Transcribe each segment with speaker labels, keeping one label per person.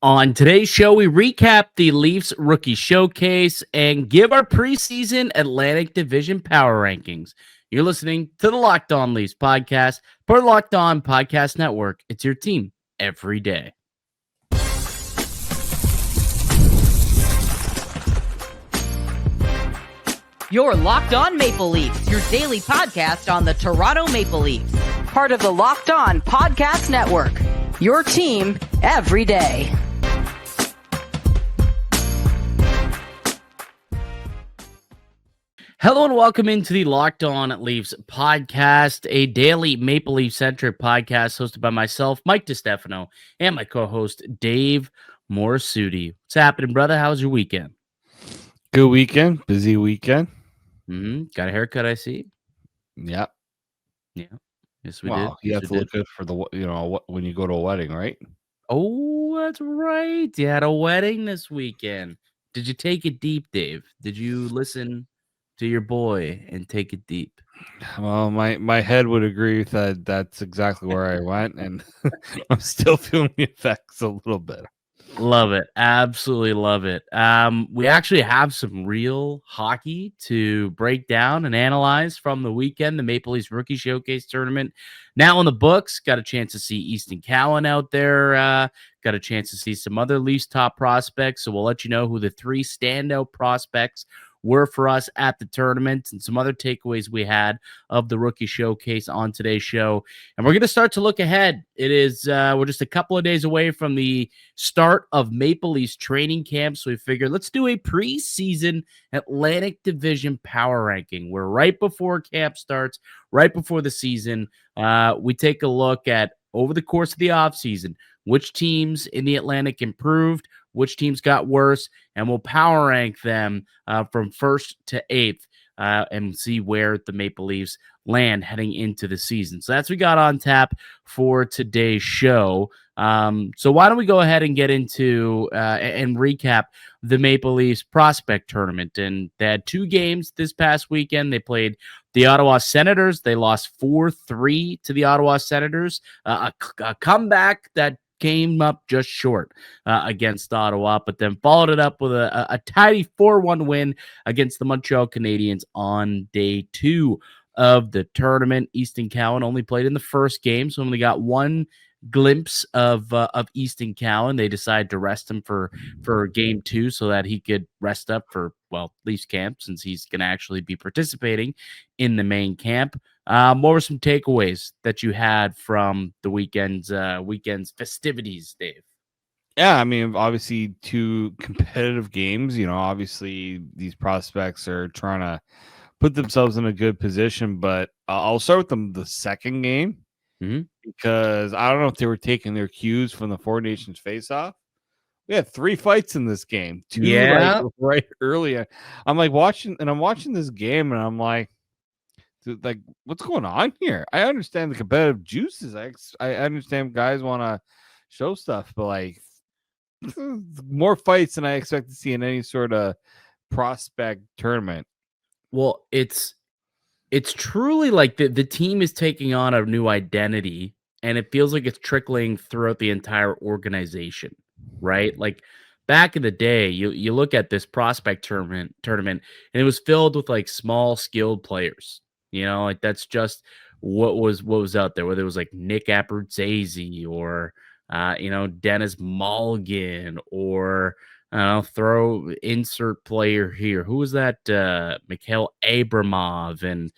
Speaker 1: On today's show, we recap the Leafs rookie showcase and give our preseason Atlantic Division power rankings. You're listening to the Locked On Leafs podcast, part of the Locked On Podcast Network. It's your team every day.
Speaker 2: You're Locked On Maple Leafs, your daily podcast on the Toronto Maple Leafs. Part of the Locked On Podcast Network, your team every day.
Speaker 1: Hello and welcome into the Locked On Leafs podcast, a daily Maple Leaf-centric podcast hosted by myself, Mike DiStefano, and my co-host, Dave Morassutti. What's happening, brother? How's your weekend?
Speaker 3: Good weekend. Busy weekend.
Speaker 1: Got a haircut, I see.
Speaker 3: Yeah.
Speaker 1: Yes, we did.
Speaker 3: You have to look good for the, when you go to a wedding, right?
Speaker 1: Oh, that's right. You had a wedding this weekend. Did you take it deep, Dave? Did you listen to your boy and take it deep?
Speaker 3: Well, my head would agree with that. That's exactly where I went, and I'm still feeling the effects a little bit.
Speaker 1: Love it. Absolutely love it. We actually have some real hockey to break down and analyze from the weekend. The Maple Leafs Rookie Showcase Tournament now in the books. Got a chance to see Easton Cowan out there. Got a chance to see some other Leafs top prospects. So we'll let you know who the three standout prospects were for us at the tournament and some other takeaways we had of the rookie showcase on today's show. And we're going to start to look ahead. It is, we're just a couple of days away from the start of Maple Leafs training camp. So we figured let's do a preseason Atlantic Division power ranking. We're right before camp starts, right before the season. We take a look at over the course of the offseason, which teams in the Atlantic improved, which teams got worse, and we'll power rank them from first to eighth and see where the Maple Leafs land heading into the season. So that's what we got on tap for today's show. So why don't we go ahead and get into and recap the Maple Leafs prospect tournament. And they had two games this past weekend. They played the Ottawa Senators. They lost 4-3 to the Ottawa Senators. A comeback that came up just short against Ottawa, but then followed it up with a tidy 4-1 win against the Montreal Canadiens on day two of the tournament. Easton Cowan only played in the first game, so only got one glimpse of Easton Cowan. They decided to rest him for game two so that he could rest up for, Leafs camp, since he's going to actually be participating in the main camp. What were some takeaways that you had from the weekend's festivities, Dave?
Speaker 3: Yeah, I mean, obviously two competitive games. Obviously these prospects are trying to put themselves in a good position, but I'll start with the second game because I don't know if they were taking their cues from the Four Nations face-off. We had three fights in this game. Two right early. I'm watching this game and I'm like, what's going on here? I understand the competitive juices. I understand guys want to show stuff, but more fights than I expect to see in any sort of prospect tournament.
Speaker 1: Well, it's truly like the team is taking on a new identity, and it feels like it's trickling throughout the entire organization, right? Like back in the day, you look at this prospect tournament, and it was filled with small skilled players. That's just what was out there, whether it was Nick Abruzzese or Dennis Mulligan, or throw insert player here. Who was that? Mikhail Abramov, and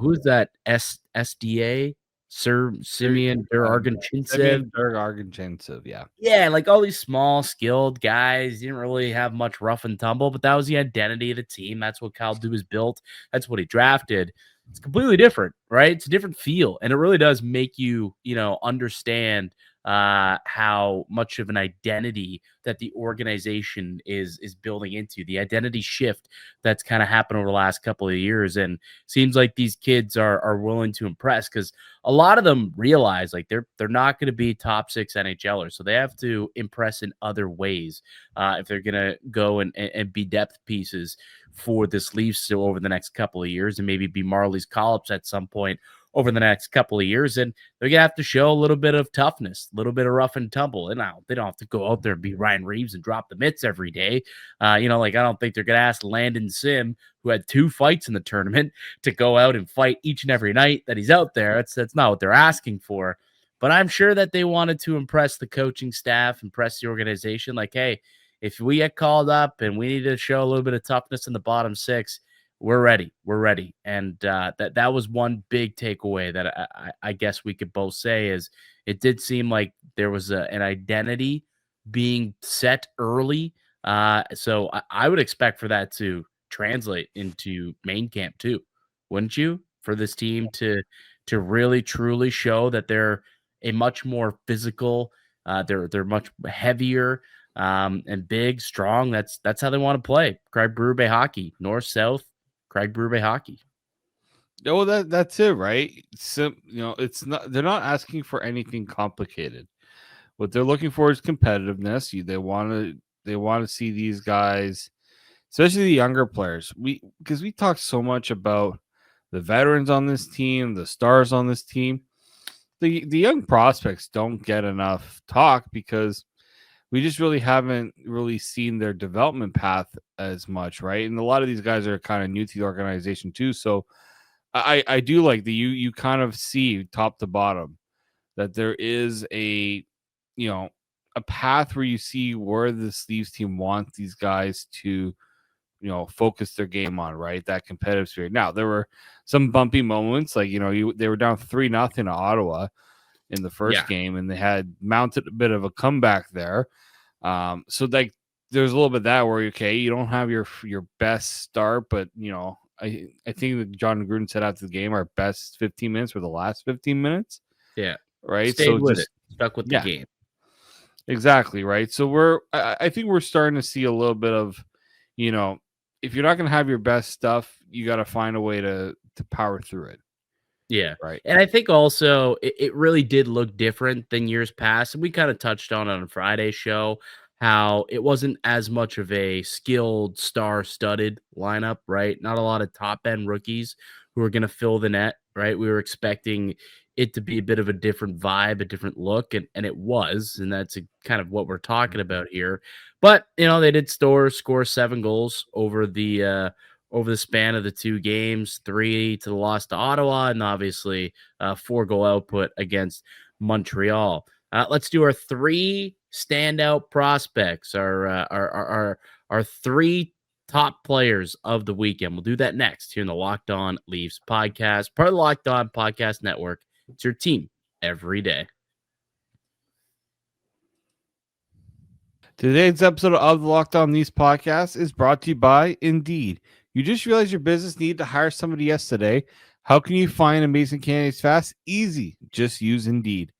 Speaker 1: who's that? SDA? Sir Simeon
Speaker 3: Argentintsev, yeah.
Speaker 1: Yeah, all these small, skilled guys didn't really have much rough and tumble, but that was the identity of the team. That's what Kyle Dubas built. That's what he drafted. It's completely different, right? It's a different feel, and it really does make you, understand how much of an identity that the organization is building into, the identity shift that's kind of happened over the last couple of years. And seems like these kids are willing to impress, because a lot of them realize they're not going to be top six NHLers, so they have to impress in other ways if they're going to go and be depth pieces for this Leafs over the next couple of years, and maybe be Marlies call-ups at some point over the next couple of years. And they're going to have to show a little bit of toughness, a little bit of rough and tumble. And now they don't have to go out there and be Ryan Reeves and drop the mitts every day. I don't think they're going to ask Landon Sim, who had 2 fights in the tournament, to go out and fight each and every night that he's out there. That's not what they're asking for. But I'm sure that they wanted to impress the coaching staff, impress the organization. Like, hey, if we get called up and we need to show a little bit of toughness in the bottom 6, we're ready. We're ready. And that was one big takeaway that I guess we could both say is it did seem like there was an identity being set early. So I would expect for that to translate into main camp too, wouldn't you? For this team to really truly show that they're a much more physical, they're much heavier and big, strong. That's how they want to play. Craig Berube hockey, north south. Craig Berube hockey.
Speaker 3: Oh, that's it, right? So, it's not. They're not asking for anything complicated. What they're looking for is competitiveness. They want to see these guys, especially the younger players. Because we talk so much about the veterans on this team, the stars on this team. The young prospects don't get enough talk because we just really haven't really seen their development path as much, right? And a lot of these guys are kind of new to the organization too. So I do like that you kind of see top to bottom that there is a path where you see where the Sleeves team wants these guys to focus their game on, right? That competitive spirit. Now there were some bumpy moments, like they were down 3-0 to Ottawa in the first game, and they had mounted a bit of a comeback there. So like there's a little bit of that where you don't have your best start, but I think that John Gruden said after the game, our best 15 minutes were the last 15 minutes.
Speaker 1: Yeah.
Speaker 3: Right.
Speaker 1: Stayed with it. Stuck with the game.
Speaker 3: Exactly. Right. So I think we're starting to see a little bit of, if you're not going to have your best stuff, you got to find a way to power through it.
Speaker 1: Yeah.
Speaker 3: Right.
Speaker 1: And I think also it really did look different than years past. And we kind of touched on it on Friday's show, how it wasn't as much of a skilled, star-studded lineup, right? Not a lot of top-end rookies who are going to fill the net, right? We were expecting it to be a bit of a different vibe, a different look, and it was, and that's kind of what we're talking about here. But, they did score 7 goals over the span of the 2 games, 3 to the loss to Ottawa, and obviously 4-goal output against Montreal. Let's do our 3 standout prospects, our 3 top players of the weekend. We'll do that next here in the Locked On Leafs podcast, part of the Locked On Podcast Network. It's your team every day.
Speaker 3: Today's episode of the Locked On Leafs podcast is brought to you by Indeed. You just realized your business needed to hire somebody yesterday. How can you find amazing candidates fast? Easy. Just use Indeed.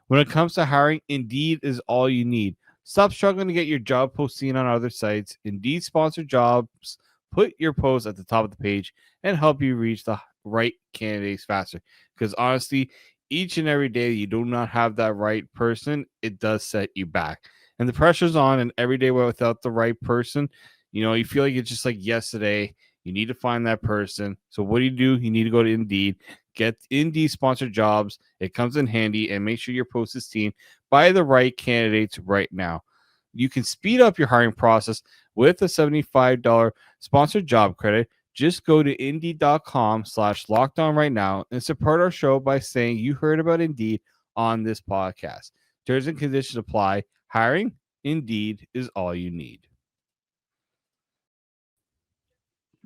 Speaker 3: When it comes to hiring, Indeed is all you need. Stop struggling to get your job posting on other sites. Indeed sponsored jobs put your post at the top of the page and help you reach the right candidates faster. Because honestly, each and every day you do not have that right person, it does set you back. And the pressure's on, and every day without the right person, you feel like it's just like yesterday. You need to find that person. So what do? You need to go to Indeed, get Indeed sponsored jobs. It comes in handy, and make sure your post is seen by the right candidates right now. You can speed up your hiring process with a $75 sponsored job credit. Just go to Indeed.com/lockedon right now and support our show by saying you heard about Indeed on this podcast. Terms and conditions apply. Hiring, Indeed is all you need.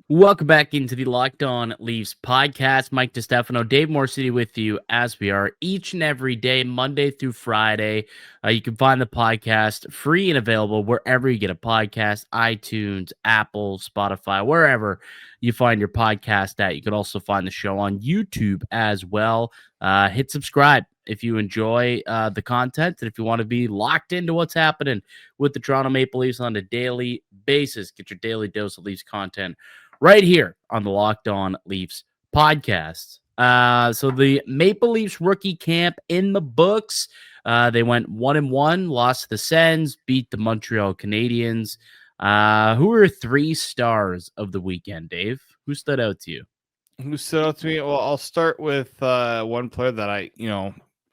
Speaker 1: Welcome back into the Locked On Leafs podcast. Mike DiStefano, Dave Morassutti with you as we are each and every day, Monday through Friday. You can find the podcast free and available wherever you get a podcast, iTunes, Apple, Spotify, wherever you find your podcast at. You can also find the show on YouTube as well. Hit subscribe if you enjoy the content and if you want to be locked into what's happening with the Toronto Maple Leafs on a daily basis. Get your daily dose of Leafs content right here on the Locked On Leafs podcast. So the Maple Leafs rookie camp in the books. They went 1-1, lost to the Sens, beat the Montreal Canadiens. Who are 3 stars of the weekend, Dave? Who stood out to you?
Speaker 3: Who stood out to me? Well, I'll start with one player that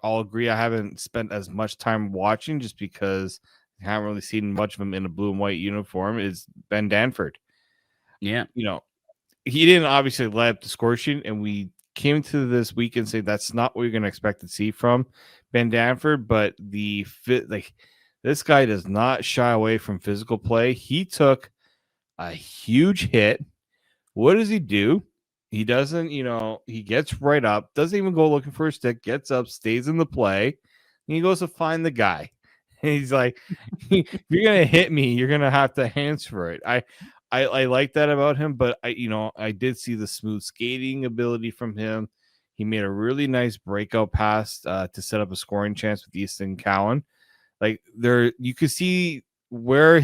Speaker 3: I'll agree I haven't spent as much time watching just because I haven't really seen much of him in a blue and white uniform. Is Ben Danford.
Speaker 1: Yeah.
Speaker 3: He didn't obviously light up the score sheet, and we came to this week and say that's not what you're going to expect to see from Ben Danford. But the fit, this guy does not shy away from physical play. He took a huge hit. What does he do? He doesn't, he gets right up, doesn't even go looking for a stick, gets up, stays in the play, and he goes to find the guy. And he's like, if you're gonna hit me, you're gonna have to answer it. I like that about him, but I did see the smooth skating ability from him. He made a really nice breakout pass to set up a scoring chance with Easton Cowan. Like there, you could see where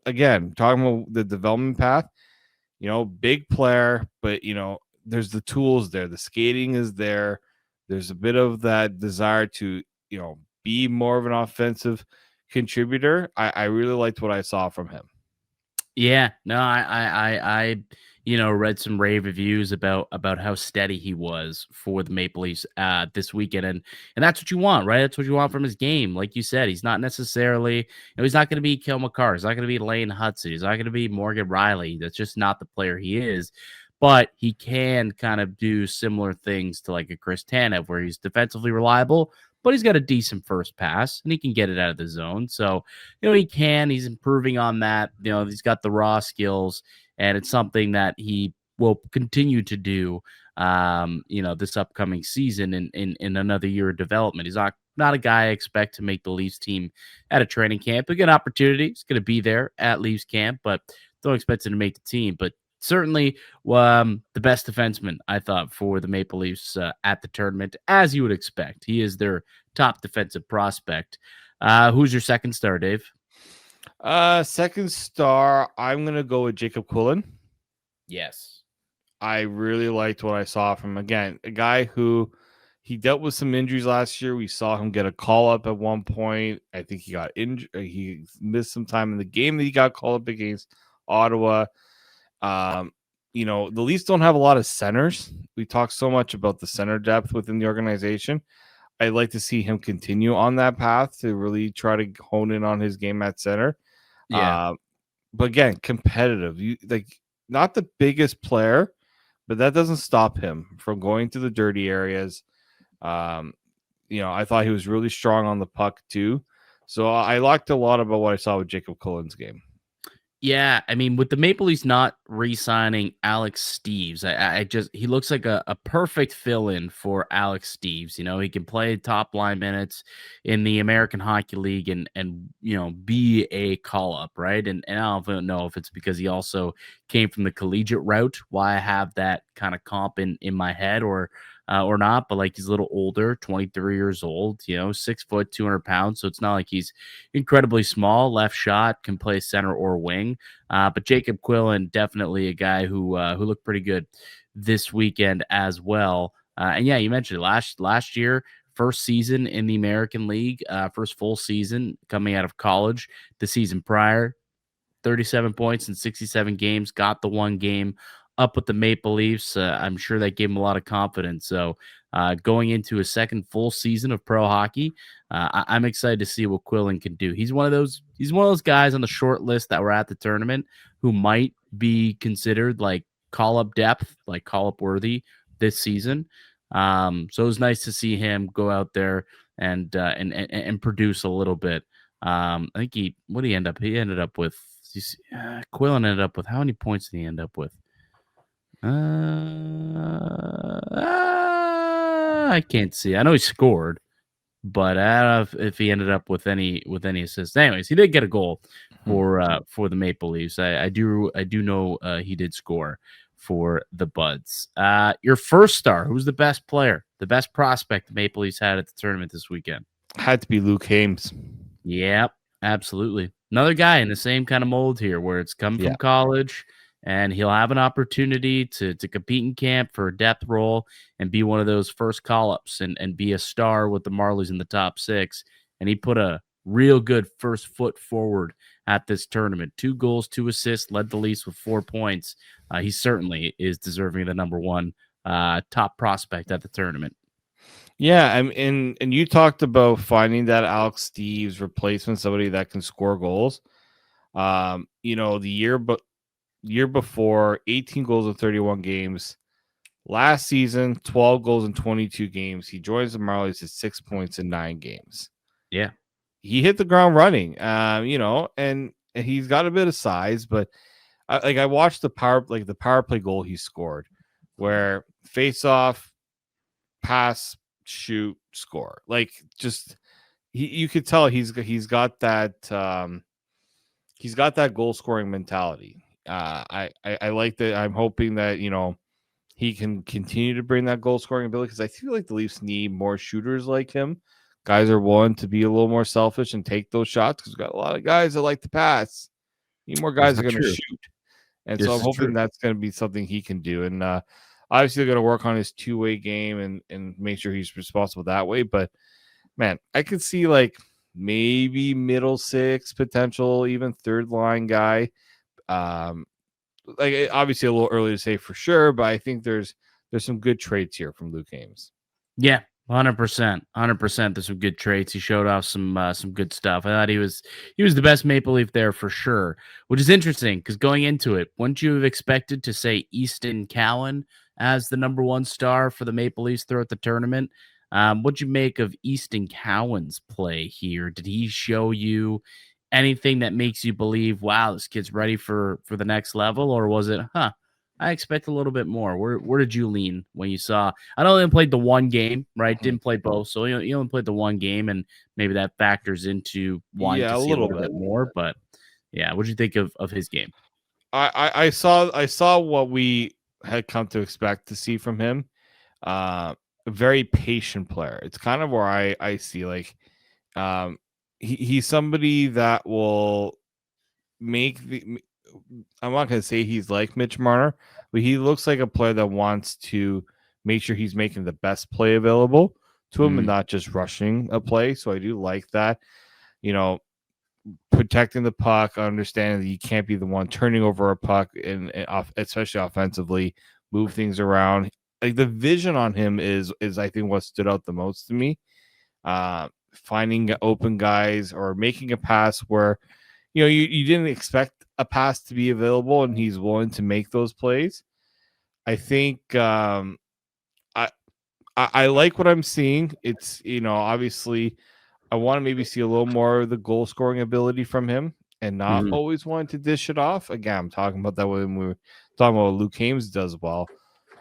Speaker 3: again talking about the development path. Big player, but there's the tools there. The skating is there. There's a bit of that desire to be more of an offensive contributor. I really liked what I saw from him.
Speaker 1: Yeah, no, I read some rave reviews about how steady he was for the Maple Leafs this weekend, and that's what you want, right? That's what you want from his game. Like you said, he's not necessarily, he's not going to be Kel McCarr, he's not going to be Lane Hudson, he's not going to be Morgan Riley. That's just not the player he is. But he can kind of do similar things to like a Chris Tanev, where he's defensively reliable, but he's got a decent first pass and he can get it out of the zone. So, he's improving on that. He's got the raw skills, and it's something that he will continue to do, this upcoming season in another year of development. He's not a guy I expect to make the Leafs team at a training camp. A good opportunity. He's going to be there at Leafs camp, but don't expect him to make the team. But certainly the best defenseman, I thought, for the Maple Leafs at the tournament, as you would expect. He is their top defensive prospect. Who's your second star, Dave?
Speaker 3: Second star, I'm going to go with Jacob Quillan.
Speaker 1: Yes.
Speaker 3: I really liked what I saw from him. Again, a guy who he dealt with some injuries last year. We saw him get a call up at one point. I think he got injured. He missed some time in the game that he got called up against Ottawa. The Leafs don't have a lot of centers. We talk so much about the center depth within the organization. I'd like to see him continue on that path to really try to hone in on his game at center.
Speaker 1: Yeah.
Speaker 3: But again, competitive. Not the biggest player, but that doesn't stop him from going to the dirty areas. I thought he was really strong on the puck too. So I liked a lot about what I saw with Jacob Quillan's game.
Speaker 1: Yeah, I mean, with the Maple Leafs not re-signing Alex Steeves, he looks like a perfect fill-in for Alex Steeves. He can play top line minutes in the American Hockey League and be a call-up, right? And I don't know if it's because he also came from the collegiate route, why I have that kind of comp in my head, or not, but like he's a little older, 23 years old, 6 foot, 200 pounds. So it's not like he's incredibly small, left shot, can play center or wing. But Jacob Quillan, definitely a guy who looked pretty good this weekend as well. And yeah, you mentioned it last year, first season in the American League, first full season coming out of college. The season prior, 37 points in 67 games, got the one game up with the Maple Leafs. I'm sure that gave him a lot of confidence. So going into a second full season of pro hockey, I'm excited to see what Quillan can do. He's one of those guys on the short list that were at the tournament who might be considered like call-up depth, like call-up worthy this season. So it was nice to see him go out there and produce a little bit. I think he ended up with Quillan ended up with, how many points did he end up with? I can't see. I know he scored, but I don't know if he ended up with any assists. Anyways, he did get a goal for the Maple Leafs. I do know he did score for the Buds. Your first star, who's the best player, the best prospect the Maple Leafs had at the tournament this weekend?
Speaker 3: Had to be Luke Haymes.
Speaker 1: Yep, absolutely. Another guy in the same kind of mold here, where it's come from college, and he'll have an opportunity to compete in camp for a depth role and be one of those first call-ups and be a star with the Marlies in the top 6. And he put a real good first foot forward at this tournament. 2 goals, 2 assists, led the Leafs with 4 points. He certainly is deserving of the number 1 top prospect at the tournament.
Speaker 3: Yeah, and you talked about finding that Alex Steves replacement, somebody that can score goals. The year before, 18 goals in 31 games. Last season, 12 goals in 22 games. He joins the Marlies at 6 points in 9 games.
Speaker 1: Yeah.
Speaker 3: He hit the ground running, and he's got a bit of size, but I watched the power play goal he scored, where face off, pass, shoot, score. Like just you could tell he's got that goal scoring mentality. I like that. I'm hoping that he can continue to bring that goal scoring ability, because I feel like the Leafs need more shooters like him. Guys are willing to be a little more selfish and take those shots, because we've got a lot of guys that like to pass. Need more guys that are going to shoot. And so I'm hoping that's going to be something he can do. And obviously, they're going to work on his two-way game and make sure he's responsible that way. But, man, I could see maybe middle six potential, even third line guy. Obviously a little early to say for sure, but I think there's some good traits here from Luke Haymes.
Speaker 1: Yeah, 100%. There's some good traits. He showed off some good stuff. I thought he was the best Maple Leaf there for sure, which is interesting because going into it, wouldn't you have expected to say Easton Cowan as the number one star for the Maple Leafs throughout the tournament? What'd you make of Easton Cowan's play here? Did he show you anything that makes you believe, wow, this kid's ready for the next level? Or was it, I expect a little bit more? Where did you lean when you saw? I know they played the one game, right? Didn't play both, so you only played the one game, and maybe that factors into wanting to see a little bit more. But yeah, what did you think of his game?
Speaker 3: I saw what we had come to expect to see from him. A very patient player. It's kind of where I see he's somebody that will make I'm not going to say he's like Mitch Marner, but he looks like a player that wants to make sure he's making the best play available to him and not just rushing a play. So I do like that, protecting the puck, understanding that you can't be the one turning over a puck and especially offensively, move things around. Like the vision on him is I think what stood out the most to me. Finding open guys or making a pass where you didn't expect a pass to be available, and he's willing to make those plays. I think I like what I'm seeing. It's obviously I want to maybe see a little more of the goal scoring ability from him, and not always wanting to dish it off. Again, I'm talking about that when we were talking about what Luke Haymes does well.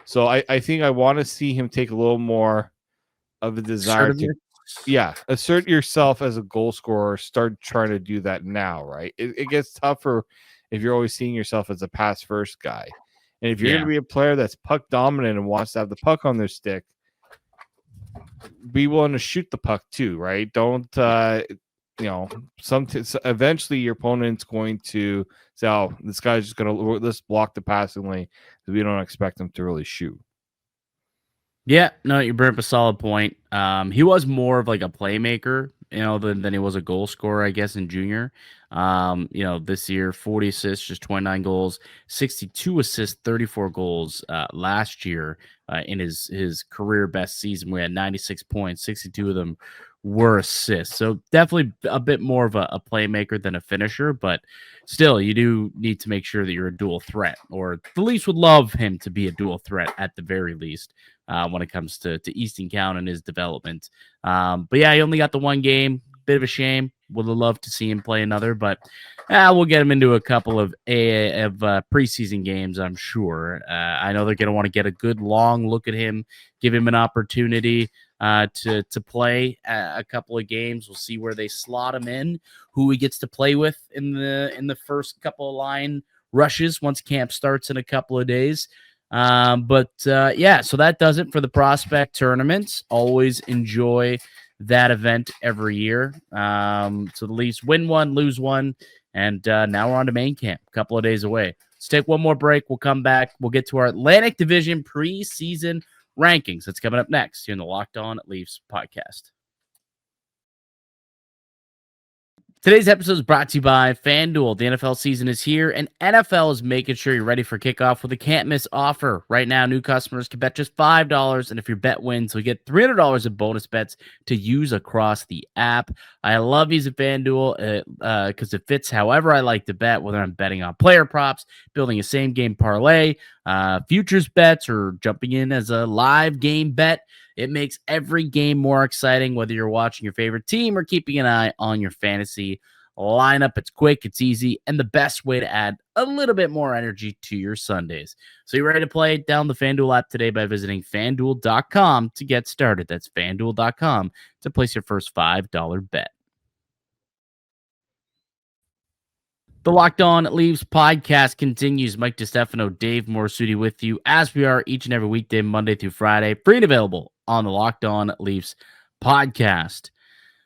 Speaker 3: So I think I want to see him take a little more of a desire to assert yourself as a goal scorer. Start trying to do that now, right? It gets tougher if you're always seeing yourself as a pass first guy. And if you're going to be a player that's puck dominant and wants to have the puck on their stick, be willing to shoot the puck too, right? Don't eventually your opponent's going to say, oh, this guy's just going to let's block the passing lane, because we don't expect him to really shoot.
Speaker 1: Yeah, no, you bring up a solid point. He was more of like a playmaker, than he was a goal scorer, I guess, in junior. This year, 40 assists, just 29 goals, 62 assists, 34 goals last year in his career best season. We had 96 points, 62 of them were assists. So definitely a bit more of a playmaker than a finisher, but still, you do need to make sure that you're a dual threat, or the Leafs would love him to be a dual threat at the very least. When it comes to Easton Cowan and his development. But yeah, he only got the one game. Bit of a shame. Would have loved to see him play another, but we'll get him into a couple of preseason games, I'm sure. I know they're going to want to get a good long look at him, give him an opportunity to play a couple of games. We'll see where they slot him in, who he gets to play with in the first couple of line rushes once camp starts in a couple of days. So that does it for the prospect tournaments. Always enjoy that event every year. So the Leafs win one, lose one, and now we're on to main camp, a couple of days away. Let's take one more break. We'll come back. We'll get to our Atlantic Division preseason rankings. That's coming up next here in the Locked On Leafs podcast. Today's episode is brought to you by FanDuel. The NFL season is here, and NFL is making sure you're ready for kickoff with a can't-miss offer. Right now, new customers can bet just $5, and if your bet wins, you'll get $300 in bonus bets to use across the app. I love using FanDuel because it fits however I like to bet, whether I'm betting on player props, building a same-game parlay, futures bets, or jumping in as a live game bet. It makes every game more exciting, whether you're watching your favorite team or keeping an eye on your fantasy lineup. It's quick, it's easy, and the best way to add a little bit more energy to your Sundays. So you're ready to play? Download the FanDuel app today by visiting FanDuel.com to get started. That's FanDuel.com to place your first $5 bet. The Locked On Leafs podcast continues. Mike DiStefano, Dave Morassutti with you, as we are each and every weekday, Monday through Friday, free and available on the Locked On Leafs podcast.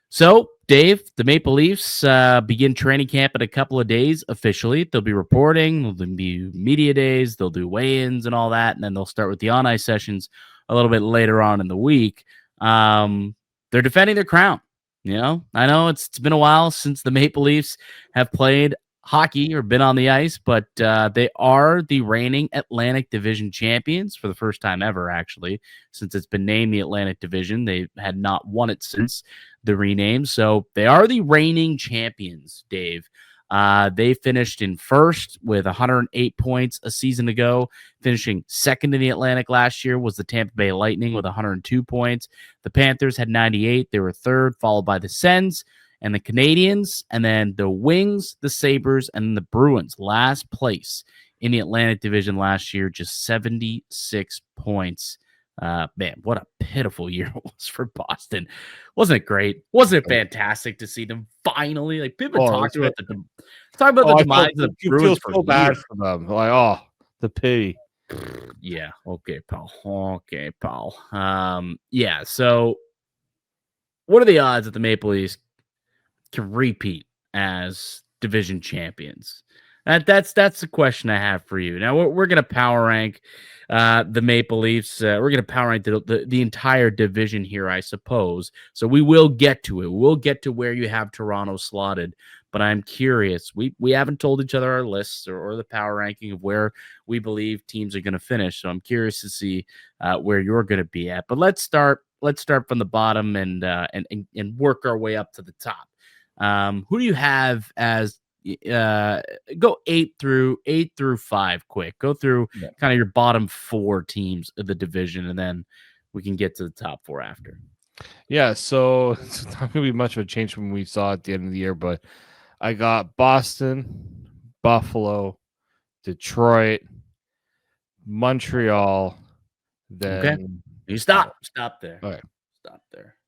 Speaker 1: So, Dave, the Maple Leafs begin training camp in a couple of days officially. They'll be reporting, there'll be media days, they'll do weigh-ins and all that, and then they'll start with the on-ice sessions a little bit later on in the week. They're defending their crown. I know it's been a while since the Maple Leafs have played hockey or been on the ice, but they are the reigning Atlantic Division champions for the first time ever, actually, since it's been named the Atlantic Division. They had not won it since the rename, so they are the reigning champions, Dave. They finished in first with 108 points a season ago. Finishing second in the Atlantic last year was the Tampa Bay Lightning with 102 points. The Panthers had 98. They were third, followed by the Sens and the Canadians, and then the Wings, the Sabres, and the Bruins. Last place in the Atlantic Division last year, just 76 points. Man, what a pitiful year it was for Boston. Wasn't it great? Wasn't it fantastic to see them finally? Like, people talk about the demise of the Bruins for so bad
Speaker 3: for them. Like, the pity.
Speaker 1: Yeah. Okay, pal. Yeah. So, what are the odds that the Maple Leafs can repeat as division champions? That's the question I have for you. Now we're going to power rank the Maple Leafs. We're going to power rank the entire division here, I suppose. So we will get to it. We'll get to where you have Toronto slotted. But I'm curious. We haven't told each other our lists or the power ranking of where we believe teams are going to finish. So I'm curious to see where you're going to be at. But let's start from the bottom and work our way up to the top. Who do you have as go 8 through 5 quick? Go through kind of your bottom 4 teams of the division, and then we can get to the top 4 after.
Speaker 3: Yeah, so it's not going to be much of a change from what we saw at the end of the year, but I got Boston, Buffalo, Detroit, Montreal. Then
Speaker 1: okay. You stop there.
Speaker 3: Okay.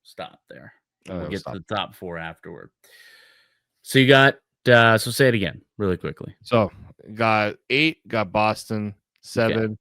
Speaker 1: Stop there. We'll get to the top 4 afterward. So you got so say it again really quickly.
Speaker 3: So got 8, got Boston, 7, okay.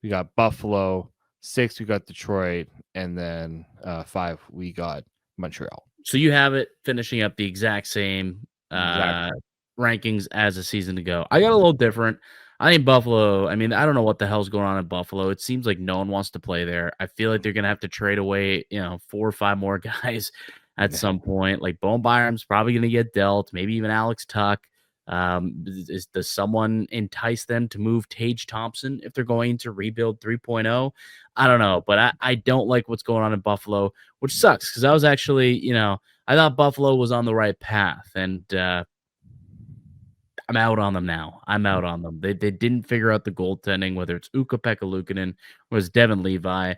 Speaker 3: We got Buffalo, 6, we got Detroit, and then 5, we got Montreal.
Speaker 1: So you have it finishing up the exact same rankings as a season ago. I got a little different. I think Buffalo, I mean, I don't know what the hell's going on in Buffalo. It seems like no one wants to play there. I feel like they're going to have to trade away, 4 or 5 more guys at some point. Like, Bowen Byram's probably going to get dealt, maybe even Alex Tuck. Does someone entice them to move Tage Thompson if they're going to rebuild 3.0? I don't know, but I don't like what's going on in Buffalo, which sucks because I was actually, I thought Buffalo was on the right path, and I'm out on them now. I'm out on them. They didn't figure out the goaltending, whether it's Ukko-Pekka Luukkonen or it's Devin Levi.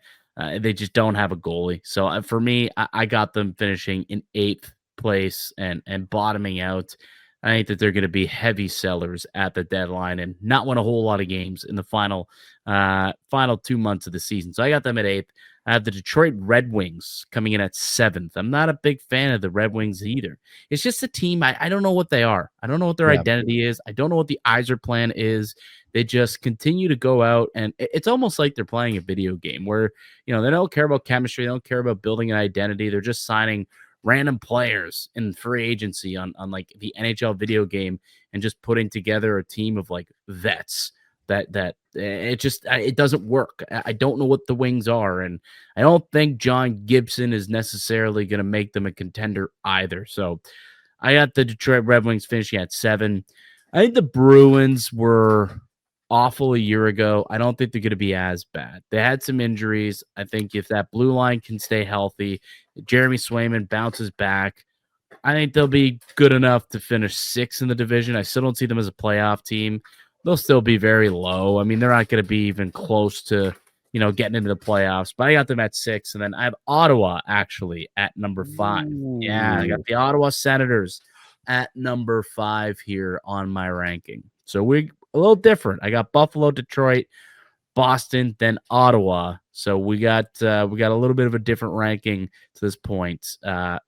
Speaker 1: They just don't have a goalie. So for me, I got them finishing in 8th place and bottoming out. I think that they're going to be heavy sellers at the deadline and not win a whole lot of games in the final 2 months of the season. So I got them at 8th. I have the Detroit Red Wings coming in at 7th. I'm not a big fan of the Red Wings either. It's just a team. I don't know what they are. I don't know what their identity is. I don't know what the Yzer plan is. They just continue to go out, and it's almost like they're playing a video game where, they don't care about chemistry. They don't care about building an identity. They're just signing random players in free agency on like the NHL video game and just putting together a team of like vets that it doesn't work. I don't know what the Wings are, and I don't think John Gibson is necessarily going to make them a contender either. So I got the Detroit Red Wings finishing at 7. I think the Bruins were awful a year ago. I don't think they're going to be as bad. They had some injuries. I think if that blue line can stay healthy, Jeremy Swayman bounces back, I think they'll be good enough to finish 6th in the division. I still don't see them as a playoff team. They'll still be very low. I mean, they're not going to be even close to, getting into the playoffs. But I got them at 6, and then I have Ottawa actually at number 5.
Speaker 3: Ooh.
Speaker 1: Yeah, I got the Ottawa Senators at number 5 here on my ranking. So we're a little different. I got Buffalo, Detroit, Boston, then Ottawa. So we got a little bit of a different ranking to this point.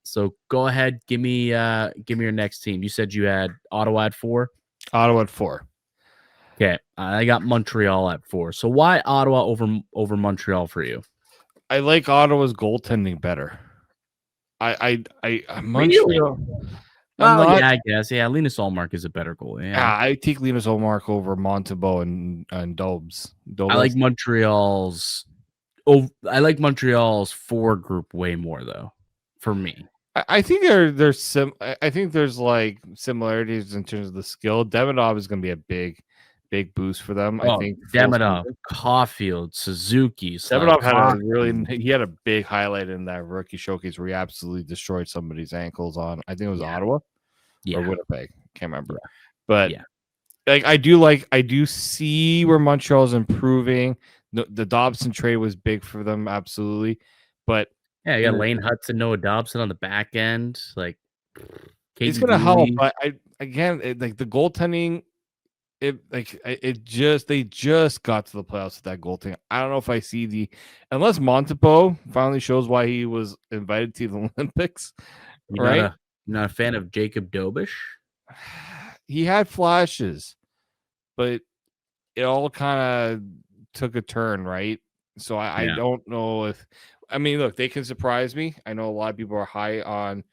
Speaker 1: So go ahead, give me your next team. You said you had Ottawa at 4.
Speaker 3: Ottawa at 4.
Speaker 1: Okay, I got Montreal at 4. So why Ottawa over Montreal for you?
Speaker 3: I like Ottawa's goaltending better. Montreal.
Speaker 1: Well, yeah, I guess. Yeah, Linus Ullmark is a better goalie. Yeah,
Speaker 3: I take Linus Ullmark over Montembeault and Dobes.
Speaker 1: I like Montreal's. Oh, I like Montreal's 4 group way more though. For me,
Speaker 3: I think I think there's like similarities in terms of the skill. Demidov is going to be a big boost for them. I think
Speaker 1: Demidov, Caulfield, Suzuki.
Speaker 3: Demidov had a big highlight in that rookie showcase where he absolutely destroyed somebody's ankles on. I think it was Ottawa or Winnipeg. Can't remember, but I do see where Montreal's improving. The Dobson trade was big for them, absolutely, but
Speaker 1: yeah, you got Lane Hudson, Noah Dobson on the back end. Like,
Speaker 3: it's gonna help. But the goaltending. They just got to the playoffs with that goaltending. I don't know if I see unless Montembeault finally shows why he was invited to the Olympics. You're
Speaker 1: not a fan of Jacob Dobish?
Speaker 3: He had flashes, but it all kind of took a turn, right? So I don't know if look, they can surprise me. I know a lot of people are high on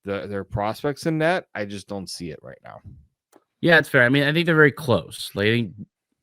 Speaker 3: their prospects in net. I just don't see it right now.
Speaker 1: Yeah, it's fair. I think they're very close. Like,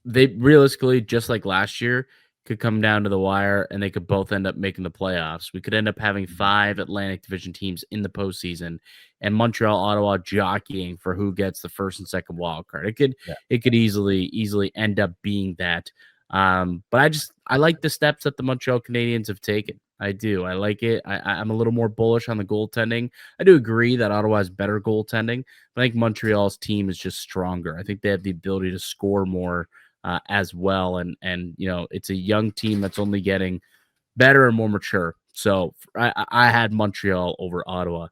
Speaker 1: they realistically, just like last year, could come down to the wire, and they could both end up making the playoffs. We could end up having 5 Atlantic Division teams in the postseason, and Montreal, Ottawa jockeying for who gets the first and second wild card. It could easily end up being that. But I like the steps that the Montreal Canadiens have taken. I do. I like it. I'm a little more bullish on the goaltending. I do agree that Ottawa has better goaltending, but I think Montreal's team is just stronger. I think they have the ability to score more as well. And it's a young team that's only getting better and more mature. So I had Montreal over Ottawa.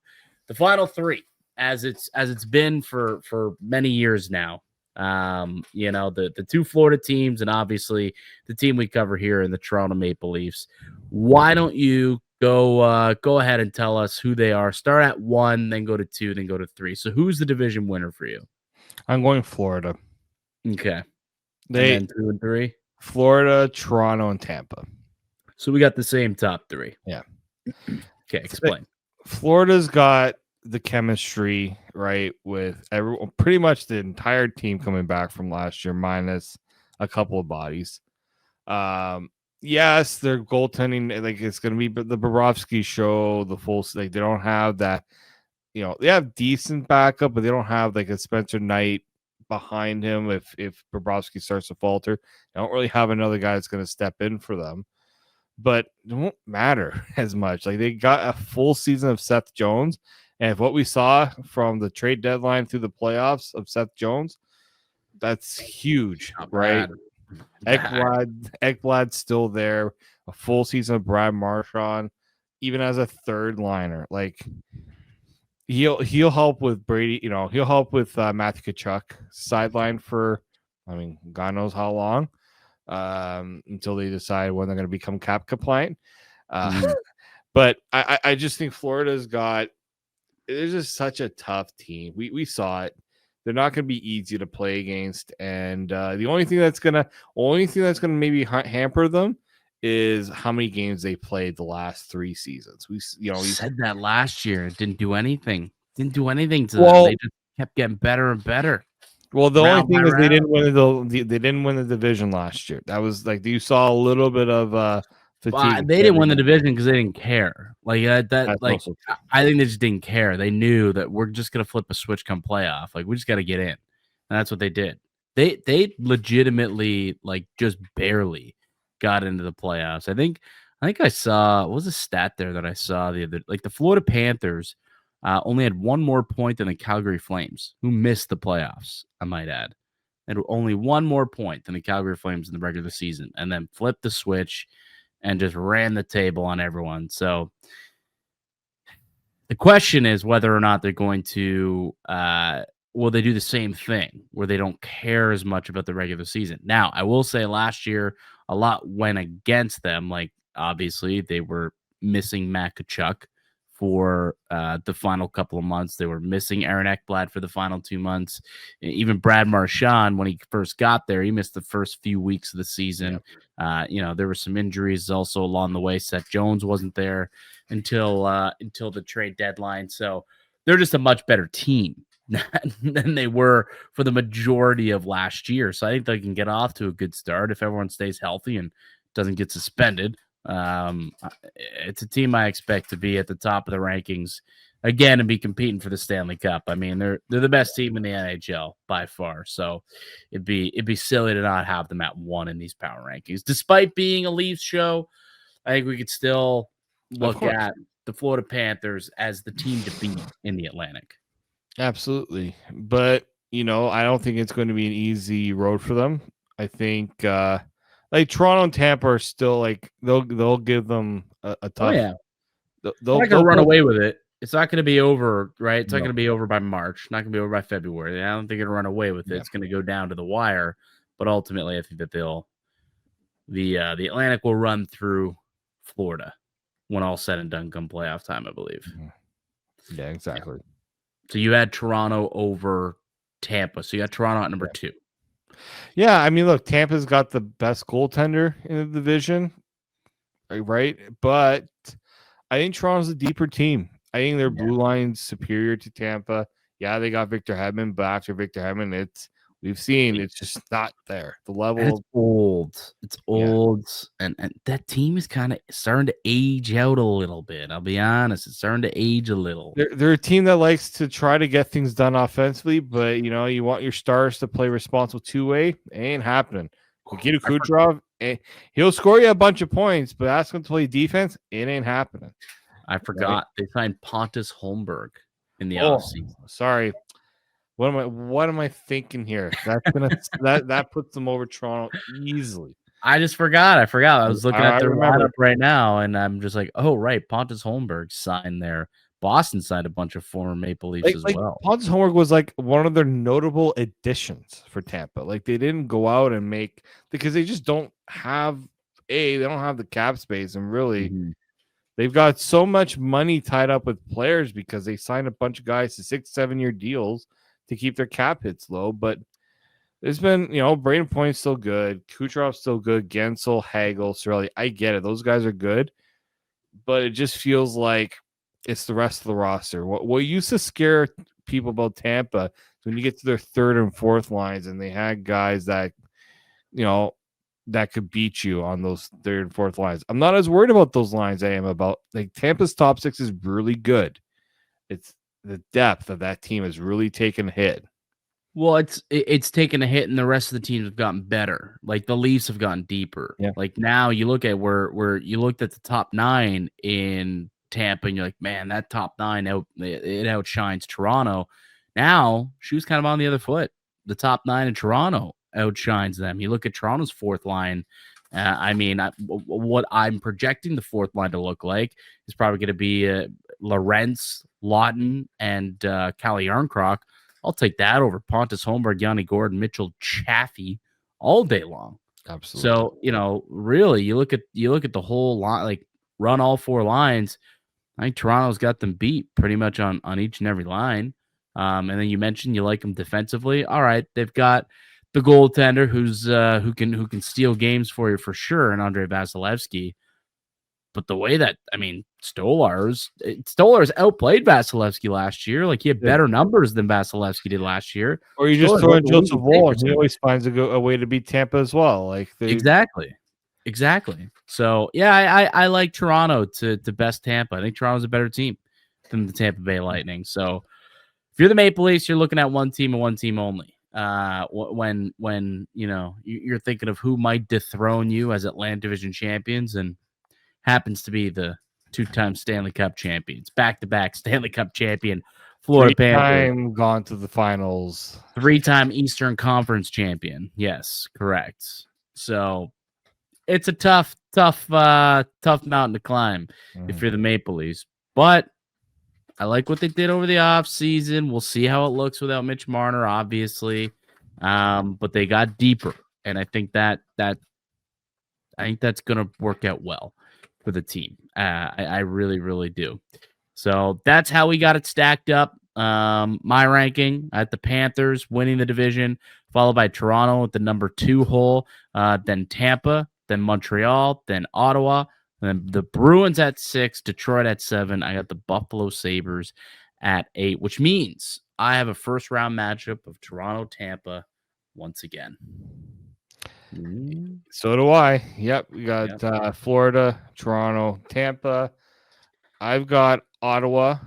Speaker 1: The final 3, as it's been for many years now. The 2 Florida teams and obviously the team we cover here in the Toronto Maple Leafs. Why don't you go ahead and tell us who they are? Start at 1, then go to 2, then go to 3. So who's the division winner for you?
Speaker 3: I'm going Florida.
Speaker 1: Okay. Then 2 and 3?
Speaker 3: Florida, Toronto, and Tampa.
Speaker 1: So we got the same top 3.
Speaker 3: Yeah.
Speaker 1: Okay, explain.
Speaker 3: Florida's got the chemistry, right, with everyone, pretty much the entire team coming back from last year, minus a couple of bodies. Yes, their goaltending, like, it's going to be the Bobrovsky show, the full, like, they don't have that, they have decent backup, but they don't have like a Spencer Knight behind him if Bobrovsky starts to falter. They don't really have another guy that's going to step in for them, but it won't matter as much. Like, they got a full season of Seth Jones. And if what we saw from the trade deadline through the playoffs of Seth Jones, that's huge, right? Ekblad's still there. A full season of Brad Marchand, even as a third liner. Like, he'll help with Brady. He'll help with Matthew Tkachuk sideline for, God knows how long, until they decide when they're going to become cap compliant. But I just think Florida's got. It's just such a tough team. We saw it. They're not going to be easy to play against, and the only thing that's gonna maybe hamper them is how many games they played the last 3 seasons. We
Speaker 1: said that last year. It didn't do anything. Didn't do anything to them. They just kept getting better and better.
Speaker 3: Well, the only thing is they didn't win the division last year. That was like you saw a little bit of fatigue.
Speaker 1: They didn't win the division because they didn't care. Like
Speaker 3: Also true.
Speaker 1: I think they just didn't care. They knew that we're just gonna flip a switch come playoff. Like we just got to get in, and that's what they did. They legitimately like just barely got into the playoffs. I think I saw what was a stat there that I saw the other like the Florida Panthers only had one more point than the Calgary Flames, who missed the playoffs. I might add, and only one more point than the Calgary Flames in the regular season, and then flipped the switch and just ran the table on everyone. So the question is whether or not they're going to will they do the same thing where they don't care as much about the regular season. Now, I will say last year a lot went against them. Like obviously they were missing Matt Tkachuk for the final couple of months. They were missing Aaron Ekblad for the final 2 months. Even Brad Marchand, when he first got there, he missed the first few weeks of the season. Yep. There were some injuries also along the way. Seth Jones wasn't there until the trade deadline. So they're just a much better team than they were for the majority of last year. So I think they can get off to a good start if everyone stays healthy and doesn't get suspended. It's a team I expect to be at the top of the rankings again and be competing for the Stanley Cup. I mean, they're the best team in the NHL by far. So it'd be silly to not have them at 1 in these power rankings. Despite being a Leafs show, I think we could still look at the Florida Panthers as the team to beat in the Atlantic.
Speaker 3: Absolutely. But, I don't think it's going to be an easy road for them. I think like Toronto and Tampa are still like they'll give them a tough.
Speaker 1: Oh, yeah.
Speaker 3: They're
Speaker 1: not going to run away with it. It's not going to be over, right? It's not going to be over by March. Not going to be over by February. I don't think it'll run away with it. Yeah. It's going to go down to the wire. But ultimately, I think that the Atlantic will run through Florida when all said and done come playoff time, I believe.
Speaker 3: Yeah, exactly.
Speaker 1: Yeah. So you had Toronto over Tampa. So you got Toronto at number 2.
Speaker 3: Yeah, I mean, look, Tampa's got the best goaltender in the division, right? But I think Toronto's a deeper team. I think their blue line's superior to Tampa. Yeah, they got Victor Hedman, but after Victor Hedman, we've seen it's just not there. The level
Speaker 1: is old. It's old, and that team is kind of starting to age out a little bit. I'll be honest, it's starting to age a little.
Speaker 3: They're a team that likes to try to get things done offensively, but you want your stars to play responsible two-way. Ain't happening. Nikita Kucherov, he'll score you a bunch of points, but ask him to play defense, it ain't happening.
Speaker 1: I forgot they signed Pontus Holmberg in the offseason.
Speaker 3: Sorry. What am I thinking here? That's gonna that puts them over Toronto easily.
Speaker 1: I just forgot. I was looking at their lineup right now, and I'm just like, oh right, Pontus Holmberg signed there. Boston signed a bunch of former Maple Leafs as well.
Speaker 3: Pontus Holmberg was like one of their notable additions for Tampa. Like they didn't go out and make because they just don't have they don't have the cap space, and really they've got so much money tied up with players because they signed a bunch of guys to 6-7 year deals to keep their cap hits low. But there's been, Braden Point's still good. Kucherov's still good. Gensel, Hagel, Cirelli. I get it. Those guys are good. But it just feels like it's the rest of the roster. What used to scare people about Tampa is when you get to their third and fourth lines and they had guys that, that could beat you on those third and fourth lines. I'm not as worried about those lines I am about. Like Tampa's top 6 is really good. It's the depth of that team has really taken a hit.
Speaker 1: Well, it's taken a hit, and the rest of the teams have gotten better. Like the Leafs have gotten deeper.
Speaker 3: Yeah.
Speaker 1: Like now you look at where you looked at the top 9 in Tampa, and you're like, man, that top 9 it outshines Toronto. Now shoes kind of on the other foot. The top 9 in Toronto outshines them. You look at Toronto's fourth line. What I'm projecting the fourth line to look like is probably going to be Lorentz, Lawton, and Calle Yarncroc. I'll take that over Pontus Holmberg, Yanni Gordon, Mitchell Chaffee all day long.
Speaker 3: Absolutely.
Speaker 1: So, really, you look at the whole line, like run all 4 lines. I think Toronto's got them beat pretty much on each and every line. And then you mentioned you like them defensively. All right, they've got the goaltender who's who can steal games for you for sure, and Andrei Vasilevsky. But the way that Stolarz outplayed Vasilevsky last year. Like he had better numbers than Vasilevsky did last year.
Speaker 3: Or you just throw in Joseph Woll, and he always finds a way to beat Tampa as well. Like
Speaker 1: exactly. Exactly. So yeah, I like Toronto to best Tampa. I think Toronto's a better team than the Tampa Bay Lightning. So if you're the Maple Leafs, you're looking at one team and one team only. When you're thinking of who might dethrone you as Atlantic Division champions, and happens to be the 2-time Stanley Cup champions, back-to-back Stanley Cup champion, Florida Panthers,
Speaker 3: Three-time gone to the finals,
Speaker 1: 3-time Eastern Conference champion. Yes, correct. So it's a tough mountain to climb if you're the Maple Leafs. But I like what they did over the offseason. We'll see how it looks without Mitch Marner, obviously. But they got deeper, and I think that's going to work out well for the team. I really, really do. So that's how we got it stacked up. My ranking at the Panthers winning the division, followed by Toronto with the number 2 hole, then Tampa, then Montreal, then Ottawa, then the Bruins at 6, Detroit at 7. I got the Buffalo Sabres at 8, which means I have a first round matchup of Toronto, Tampa once again.
Speaker 3: So do I. Yep. We got Florida, Toronto, Tampa. I've got Ottawa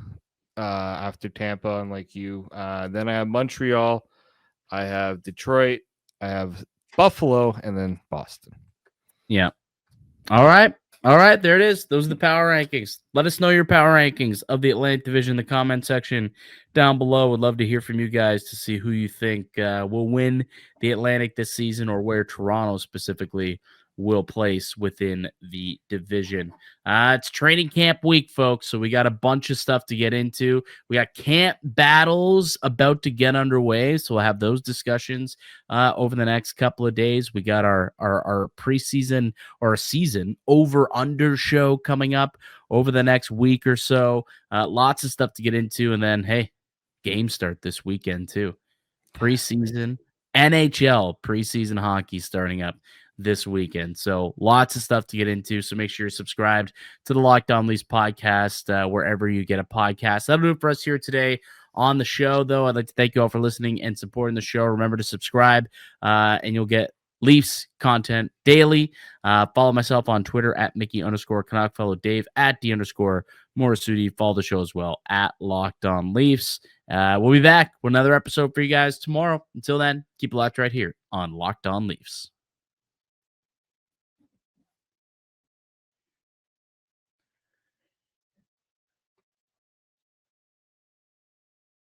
Speaker 3: after Tampa, unlike you. Then I have Montreal. I have Detroit. I have Buffalo, and then Boston.
Speaker 1: Yeah. All right. There it is. Those are the power rankings. Let us know your power rankings of the Atlantic Division in the comment section down below. Would love to hear from you guys to see who you think will win the Atlantic this season, or where Toronto specifically will place within the division. It's training camp week, folks, so we got a bunch of stuff to get into. We got camp battles about to get underway, so we'll have those discussions over the next couple of days. We got our preseason or season over-under show coming up over the next week or so. Lots of stuff to get into, and then, hey, games start this weekend too. Preseason, NHL preseason hockey starting up this weekend. So lots of stuff to get into. So make sure you're subscribed to the Locked On Leafs podcast wherever you get a podcast. That'll do it for us here today on the show, though. I'd like to thank you all for listening and supporting the show. Remember to subscribe and you'll get Leafs content daily. Follow myself on Twitter at Mickey_Canuck. Follow Dave at D_Morassutti. Follow the show as well at Locked On Leafs. We'll be back with another episode for you guys tomorrow. Until then, keep it locked right here on Locked On Leafs.